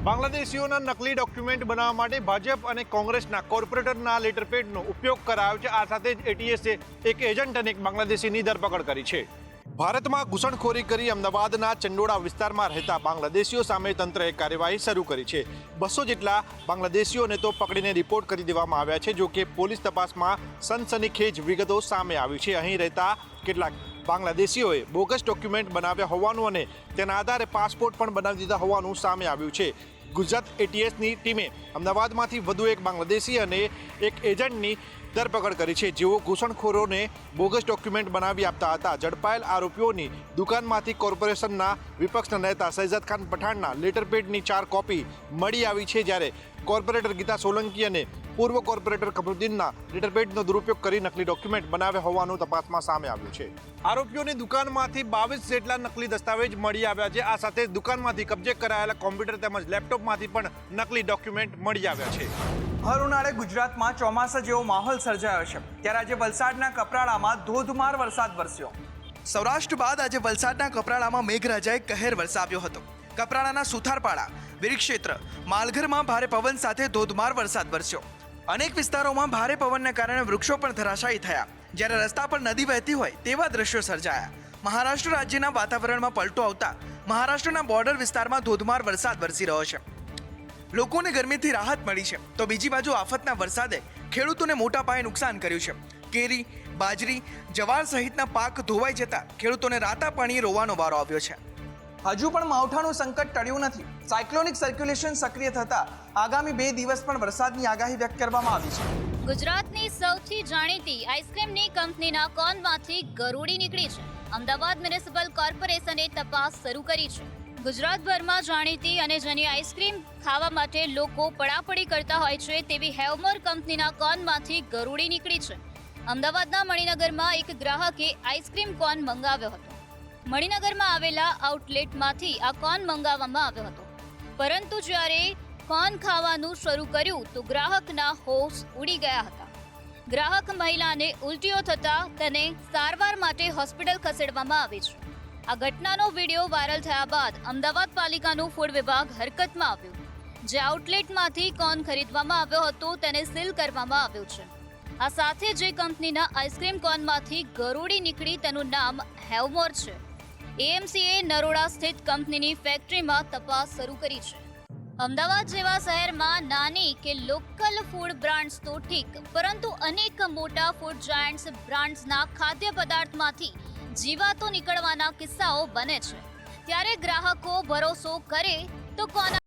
બાંગ્લાદેશીઓના નકલી ડોક્યુમેન્ટ બનાવવા માટે ભાજપ અને કોંગ્રેસના કોર્પોરેટરના લેટરપેડનો ઉપયોગ કરાયો છે। આ સાથે જ એટીએસે એક એજન્ટ અને એક બાંગ્લાદેશીની ધરપકડ કરી છે। ભારતમાં ઘૂસણખોરી કરી અમદાવાદના ચંડોળા વિસ્તારમાં રહેતા બાંગ્લાદેશીઓ સામે તંત્રએ કાર્યવાહી શરૂ કરી છે। 200 જેટલા બાંગ્લાદેશીઓને તો પકડીને રિપોર્ટ કરી દેવામાં આવ્યા છે। જો કે પોલીસ તપાસમાં સનસનીખેજ વિગતો સામે આવી છે। અહીં રહેતા કેટલાક બાંગ્લાદેશીઓએ બોગસ ડોક્યુમેન્ટ બનાવ્યા હોવાનું અને તેના આધારે પાસપોર્ટ પણ બનાવી દીધા હોવાનું સામે આવ્યું છે। ગુજરાત એટીએસની ટીમે અમદાવાદમાંથી વધુ એક બાંગ્લાદેશી અને એક એજન્ટની ધરપકડ કરી છે, જેઓ ઘૂસણખોરોને બોગસ ડોક્યુમેન્ટ બનાવી આપતા હતા। ઝડપાયેલ આરોપીઓની દુકાનમાંથી કોર્પોરેશનના વિપક્ષના નેતા શહેજાદ ખાન પઠાણના લેટરપેડની 4 કોપી મળી આવી છે, જ્યારે કોર્પોરેટર ગીતા સોલંકી અને પૂર્વ કોર્પોરેટર કમરુદ્દીનના લેટરપેડનો દુરુપયોગ કરી નકલી ડોક્યુમેન્ટ બનાવ્યા હોવાનું તપાસમાં સામે આવ્યું છે। આરોપીઓની દુકાનમાંથી 22 જેટલા નકલી દસ્તાવેજ મળી આવ્યા છે। આ સાથે દુકાનમાંથી કબજે કરાયેલા કોમ્પ્યુટર તેમજ લેપટોપમાંથી પણ નકલી ડોક્યુમેન્ટ મળી આવ્યા છે। હર ઉનાળે ગુજરાતમાં ચોમાસા જેવો માહોલ સર્જાયો છે, ત્યારે આજે વલસાડના કપરાડામાં ધોધમાર વરસાદ વરસ્યો। સૌરાષ્ટ્ર બાદ આજે વલસાડના કપરાડામાં મેઘરાજાએ કહેર વરસાવ્યો હતો। કપરાડાના સુથારપાડા, વીરક્ષેત્ર, માલઘરમાં ભારે પવન સાથે ધોધમાર વરસાદ વરસ્યો। અનેક વિસ્તારોમાં ભારે પવનને કારણે વૃક્ષો પણ ધરાશાયી થયા, જ્યારે રસ્તા પર નદી વહેતી હોય તેવા દ્રશ્યો સર્જાયા। મહારાષ્ટ્ર રાજ્યના વાતાવરણમાં પલટો આવતા મહારાષ્ટ્રના બોર્ડર વિસ્તારમાં ધોધમાર વરસાદ વરસી રહ્યો છે। લોકોને ગરમીથી રાહત મળી છે, તો બીજી બાજુ આફતના વરસાદે ખેડૂતોને મોટા પાયે નુકસાન કર્યું છે। કેરી, બાજરી, જવાર સહિતના પાક ધોવાઈ જતા ખેડૂતોને રાતા પાણી રોવાનો વારો આવ્યો છે। હજુ પણ માવઠાનું સંકટ ટળ્યું નથી। સાયક્લોનિક સર્ક્યુલેશન સક્રિય થતા આગામી 2 દિવસ પણ વરસાદની આગાહી વ્યક્ત કરવામાં આવી છે। ગુજરાતની સૌથી જાણીતી આઈસ્ક્રીમની કંપનીના કોનમાંથી ગરોળી નીકળી છે। અમદાવાદ મ્યુનિસિપલ કોર્પોરેશને તપાસ શરૂ કરી છે। ગુજરાતભરમાં જાણીતી અને જેની આઈસ્ક્રીમ ખાવા માટે લોકો પડાપડી કરતા હોય છે તેવી હેવમોર કંપનીના કોનમાંથી ગરોળી નીકળી છે। અમદાવાદના મણિનગરમાં એક ગ્રાહકે આઈસ્ક્રીમ કોન મંગાવ્યો હતો। મણિનગરમાં આવેલા આઉટલેટમાંથી આ કોન મંગાવવામાં આવ્યો હતો, પરંતુ જ્યારે કોન ખાવાનું શરૂ કર્યું તો ગ્રાહકના હોશ ઉડી ગયા હતા। ગ્રાહક મહિલાને ઉલટીઓ થતાં તેને સારવાર માટે હોસ્પિટલ ખસેડવામાં આવી છે। આ ઘટનાનો વિડીયો વાયરલ થયા બાદ અમદાવાદ પાલિકાનું ફૂડ વિભાગ હરકતમાં આવ્યું। જે આઉટલેટમાંથી કોન ખરીદવામાં આવ્યો હતો તેને સીલ કરવામાં આવ્યું છે। આ સાથે જે કંપનીના આઈસ્ક્રીમ કોનમાંથી ગરોળી નીકળી તેનું નામ હેવમોર છે। એએમસીએ નરોડા સ્થિત કંપનીની ફેક્ટરીમાં તપાસ શરૂ કરી છે। અમદાવાદ જેવા શહેરમાં નાની કે લોકલ ફૂડ બ્રાન્ડ્સ તો ઠીક, પરંતુ અનેક મોટા ફૂડ જાયન્ટ્સ બ્રાન્ડ્સના ખાદ્ય પદાર્થમાંથી જીવાતો નીકળવાના કિસ્સાઓ બને છે। ત્યારે ગ્રાહકો ભરોસો કરે તો કોના